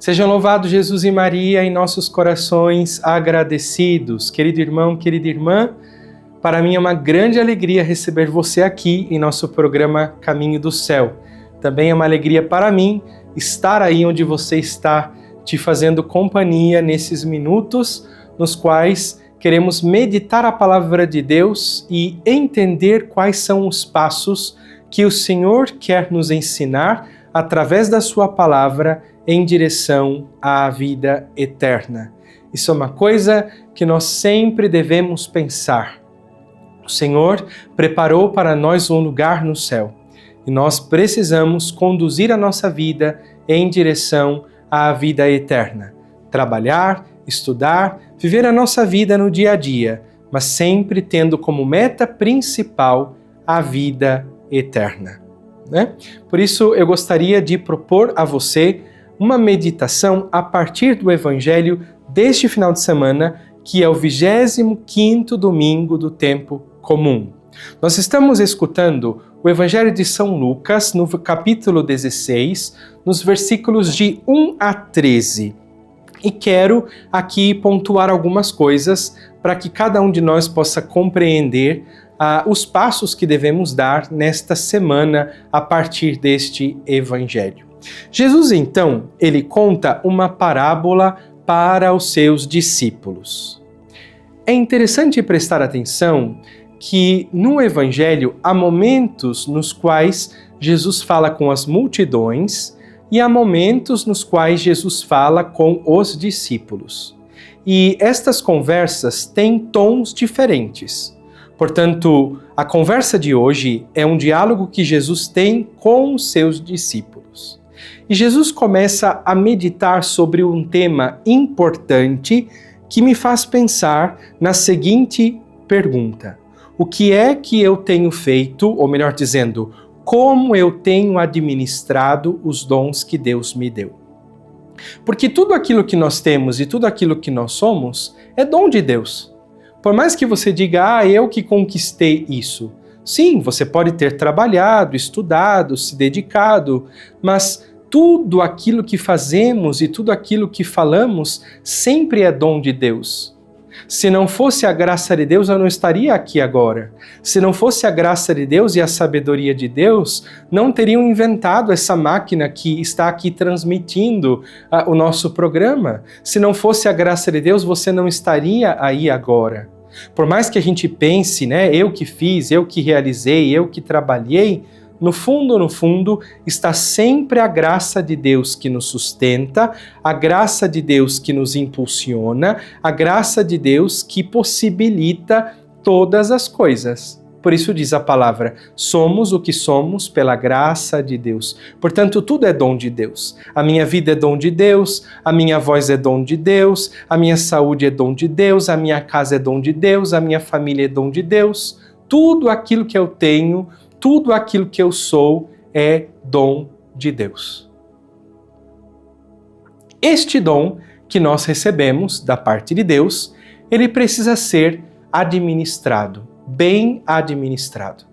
Sejam louvados Jesus e Maria em nossos corações agradecidos. Querido irmão, querida irmã, para mim é uma grande alegria receber você aqui em nosso programa Caminho do Céu. Também é uma alegria para mim estar aí onde você está, te fazendo companhia nesses minutos nos quais queremos meditar a palavra de Deus e entender quais são os passos que o Senhor quer nos ensinar através da sua palavra em direção à vida eterna. Isso é uma coisa que nós sempre devemos pensar. O Senhor preparou para nós um lugar no céu e nós precisamos conduzir a nossa vida em direção à vida eterna. Trabalhar, estudar, viver a nossa vida no dia a dia, mas sempre tendo como meta principal a vida eterna, né? Por isso eu gostaria de propor a você uma meditação a partir do Evangelho deste final de semana, que é o 25º domingo do tempo comum. Nós estamos escutando o Evangelho de São Lucas, no capítulo 16, nos versículos de 1 a 13. E quero aqui pontuar algumas coisas para que cada um de nós possa compreender os passos que devemos dar nesta semana a partir deste Evangelho. Jesus, então, ele conta uma parábola para os seus discípulos. É interessante prestar atenção que no Evangelho há momentos nos quais Jesus fala com as multidões e há momentos nos quais Jesus fala com os discípulos. E estas conversas têm tons diferentes. Portanto, a conversa de hoje é um diálogo que Jesus tem com os seus discípulos. E Jesus começa a meditar sobre um tema importante que me faz pensar na seguinte pergunta: o que é que eu tenho feito, ou melhor dizendo, como eu tenho administrado os dons que Deus me deu? Porque tudo aquilo que nós temos e tudo aquilo que nós somos é dom de Deus. Por mais que você diga, eu que conquistei isso. Sim, você pode ter trabalhado, estudado, se dedicado, mas tudo aquilo que fazemos e tudo aquilo que falamos sempre é dom de Deus. Se não fosse a graça de Deus, eu não estaria aqui agora. Se não fosse a graça de Deus e a sabedoria de Deus, não teriam inventado essa máquina que está aqui transmitindo o nosso programa. Se não fosse a graça de Deus, você não estaria aí agora. Por mais que a gente pense, eu que fiz, eu que realizei, eu que trabalhei, no fundo, está sempre a graça de Deus que nos sustenta, a graça de Deus que nos impulsiona, a graça de Deus que possibilita todas as coisas. Por isso diz a palavra, somos o que somos pela graça de Deus. Portanto, tudo é dom de Deus. A minha vida é dom de Deus, a minha voz é dom de Deus, a minha saúde é dom de Deus, a minha casa é dom de Deus, a minha família é dom de Deus. Tudo aquilo que eu tenho, tudo aquilo que eu sou é dom de Deus. Este dom que nós recebemos da parte de Deus, ele precisa ser administrado, bem administrado.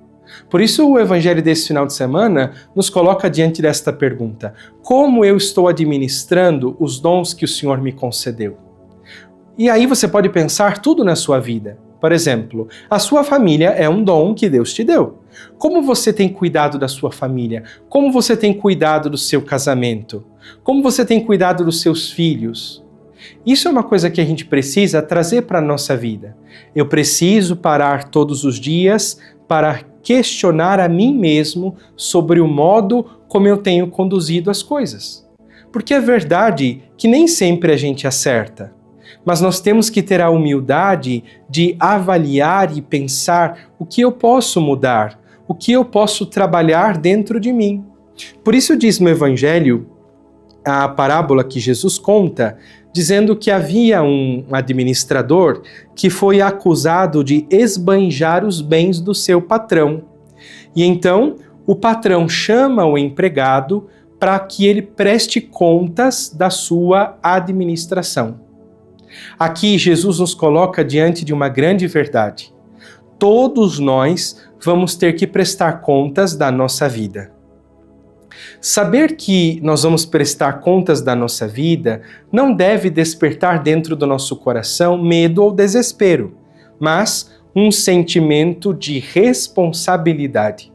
Por isso o Evangelho desse final de semana nos coloca diante desta pergunta: como eu estou administrando os dons que o Senhor me concedeu? E aí você pode pensar tudo na sua vida. Por exemplo, a sua família é um dom que Deus te deu. Como você tem cuidado da sua família? Como você tem cuidado do seu casamento? Como você tem cuidado dos seus filhos? Isso é uma coisa que a gente precisa trazer para a nossa vida. Eu preciso parar todos os dias para questionar a mim mesmo sobre o modo como eu tenho conduzido as coisas. Porque é verdade que nem sempre a gente acerta. Mas nós temos que ter a humildade de avaliar e pensar o que eu posso mudar, o que eu posso trabalhar dentro de mim. Por isso diz no Evangelho a parábola que Jesus conta, dizendo que havia um administrador que foi acusado de esbanjar os bens do seu patrão. E então o patrão chama o empregado para que ele preste contas da sua administração. Aqui Jesus nos coloca diante de uma grande verdade. Todos nós vamos ter que prestar contas da nossa vida. Saber que nós vamos prestar contas da nossa vida não deve despertar dentro do nosso coração medo ou desespero, mas um sentimento de responsabilidade.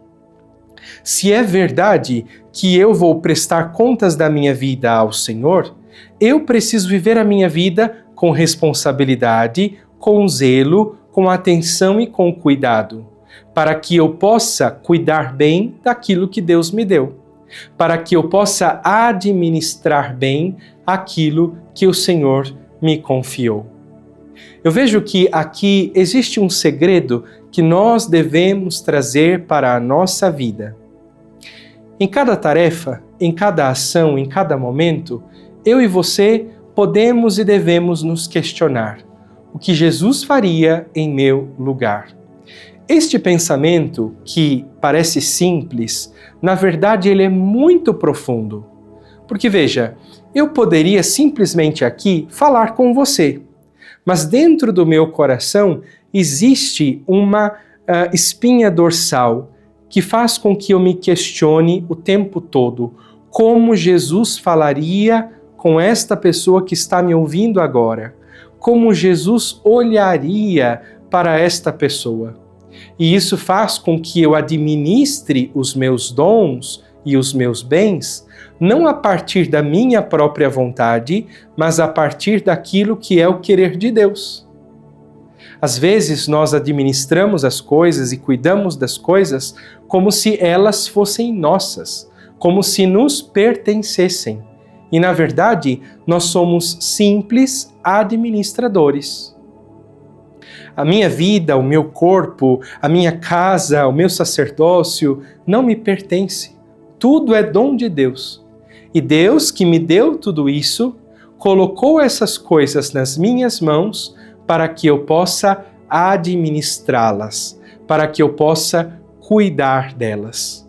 Se é verdade que eu vou prestar contas da minha vida ao Senhor, eu preciso viver a minha vida com responsabilidade, com zelo, com atenção e com cuidado, para que eu possa cuidar bem daquilo que Deus me deu, para que eu possa administrar bem aquilo que o Senhor me confiou. Eu vejo que aqui existe um segredo que nós devemos trazer para a nossa vida. Em cada tarefa, em cada ação, em cada momento, eu e você podemos e devemos nos questionar: o que Jesus faria em meu lugar? Este pensamento, que parece simples, na verdade ele é muito profundo. Porque veja, eu poderia simplesmente aqui falar com você, mas dentro do meu coração existe uma espinha dorsal que faz com que eu me questione o tempo todo como Jesus falaria com esta pessoa que está me ouvindo agora, como Jesus olharia para esta pessoa. E isso faz com que eu administre os meus dons e os meus bens, não a partir da minha própria vontade, mas a partir daquilo que é o querer de Deus. Às vezes nós administramos as coisas e cuidamos das coisas como se elas fossem nossas, como se nos pertencessem. E na verdade, nós somos simples administradores. A minha vida, o meu corpo, a minha casa, o meu sacerdócio não me pertence. Tudo é dom de Deus. E Deus, que me deu tudo isso, colocou essas coisas nas minhas mãos para que eu possa administrá-las, para que eu possa cuidar delas.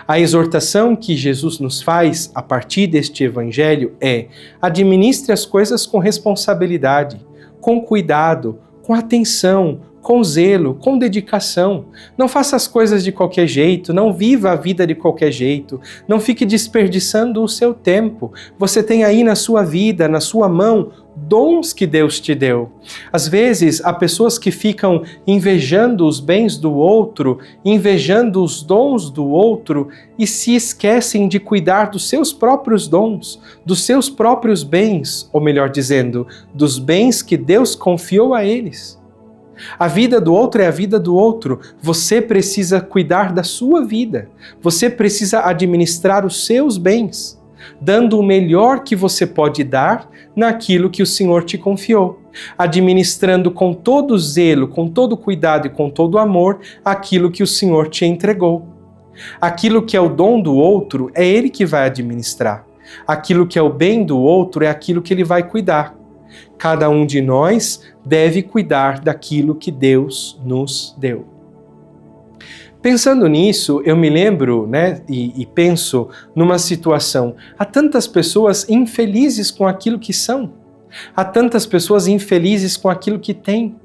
A exortação que Jesus nos faz a partir deste evangelho é: administre as coisas com responsabilidade, com cuidado, com atenção, com zelo, com dedicação. Não faça as coisas de qualquer jeito, não viva a vida de qualquer jeito, não fique desperdiçando o seu tempo. Você tem aí na sua vida, na sua mão, dons que Deus te deu. Às vezes, há pessoas que ficam invejando os bens do outro, invejando os dons do outro e se esquecem de cuidar dos seus próprios dons, dos seus próprios bens, ou melhor dizendo, dos bens que Deus confiou a eles. A vida do outro é a vida do outro. Você precisa cuidar da sua vida. Você precisa administrar os seus bens, dando o melhor que você pode dar naquilo que o Senhor te confiou, administrando com todo zelo, com todo cuidado e com todo amor aquilo que o Senhor te entregou. Aquilo que é o dom do outro é Ele que vai administrar. Aquilo que é o bem do outro é aquilo que Ele vai cuidar. Cada um de nós deve cuidar daquilo que Deus nos deu. Pensando nisso, eu me lembro, e penso numa situação. Há tantas pessoas infelizes com aquilo que são. Há tantas pessoas infelizes com aquilo que têm.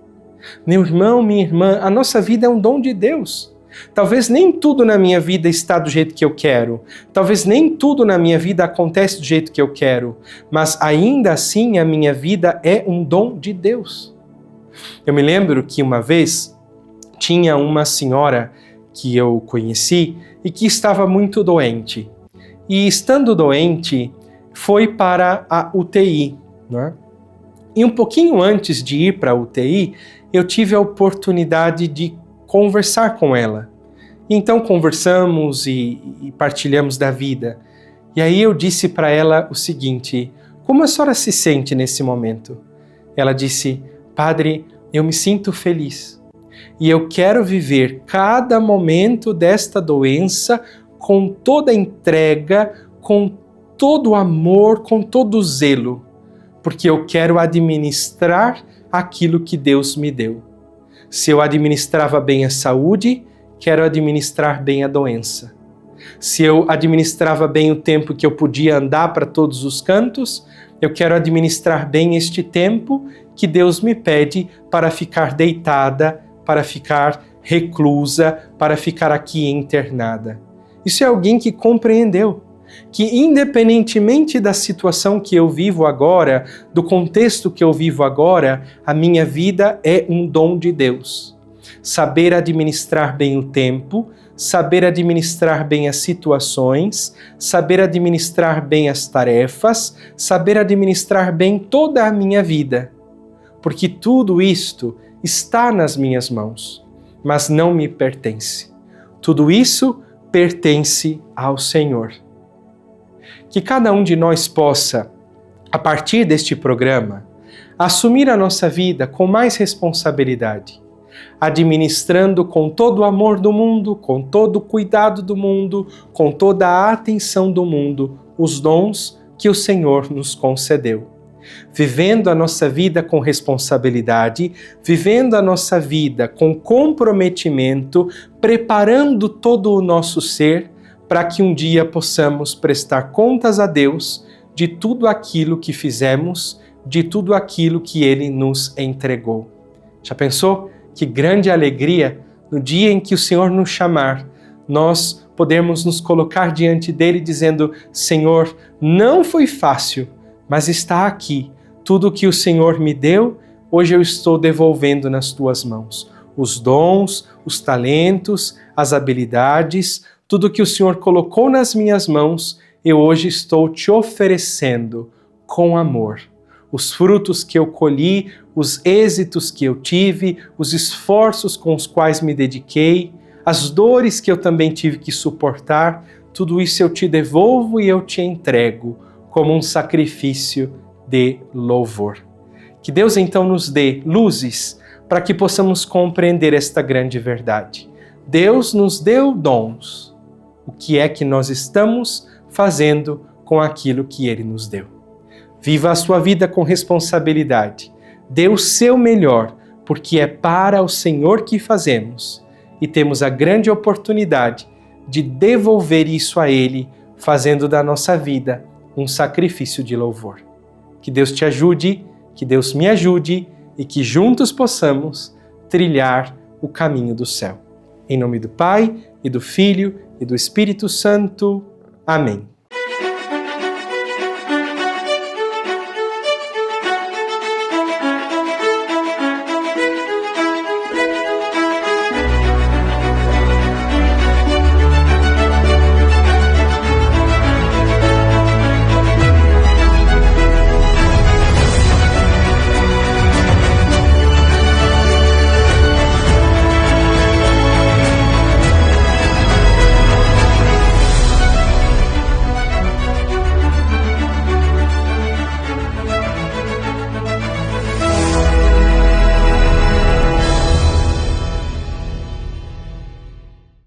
Meu irmão, minha irmã, a nossa vida é um dom de Deus. Talvez nem tudo na minha vida está do jeito que eu quero. Talvez nem tudo na minha vida acontece do jeito que eu quero. Mas ainda assim a minha vida é um dom de Deus. Eu me lembro que uma vez tinha uma senhora que eu conheci e que estava muito doente. E estando doente, foi para a UTI. Né? E um pouquinho antes de ir para a UTI, eu tive a oportunidade de conversar com ela. Então conversamos e partilhamos da vida. E aí eu disse para ela o seguinte: como a senhora se sente nesse momento? Ela disse: Padre, eu me sinto feliz. E eu quero viver cada momento desta doença com toda entrega, com todo amor, com todo zelo, porque eu quero administrar aquilo que Deus me deu. Se eu administrava bem a saúde, quero administrar bem a doença. Se eu administrava bem o tempo que eu podia andar para todos os cantos, eu quero administrar bem este tempo que Deus me pede para ficar deitada, para ficar reclusa, para ficar aqui internada. Isso é alguém que compreendeu que, independentemente da situação que eu vivo agora, do contexto que eu vivo agora, a minha vida é um dom de Deus. Saber administrar bem o tempo, saber administrar bem as situações, saber administrar bem as tarefas, saber administrar bem toda a minha vida. Porque tudo isto está nas minhas mãos, mas não me pertence. Tudo isso pertence ao Senhor. Que cada um de nós possa, a partir deste programa, assumir a nossa vida com mais responsabilidade, administrando com todo o amor do mundo, com todo o cuidado do mundo, com toda a atenção do mundo, os dons que o Senhor nos concedeu. Vivendo a nossa vida com responsabilidade, vivendo a nossa vida com comprometimento, preparando todo o nosso ser para que um dia possamos prestar contas a Deus de tudo aquilo que fizemos, de tudo aquilo que Ele nos entregou. Já pensou? Que grande alegria no dia em que o Senhor nos chamar, nós podermos nos colocar diante dele dizendo: Senhor, não foi fácil, mas está aqui. Tudo o que o Senhor me deu, hoje eu estou devolvendo nas tuas mãos. Os dons, os talentos, as habilidades, tudo que o Senhor colocou nas minhas mãos, eu hoje estou te oferecendo com amor. Os frutos que eu colhi, os êxitos que eu tive, os esforços com os quais me dediquei, as dores que eu também tive que suportar, tudo isso eu te devolvo e eu te entrego como um sacrifício de louvor. Que Deus então nos dê luzes para que possamos compreender esta grande verdade. Deus nos deu dons. O que é que nós estamos fazendo com aquilo que Ele nos deu? Viva a sua vida com responsabilidade. Dê o seu melhor, porque é para o Senhor que fazemos. E temos a grande oportunidade de devolver isso a Ele, fazendo da nossa vida um sacrifício de louvor. Que Deus te ajude, que Deus me ajude e que juntos possamos trilhar o caminho do céu. Em nome do Pai, e do Filho, e do Espírito Santo. Amém.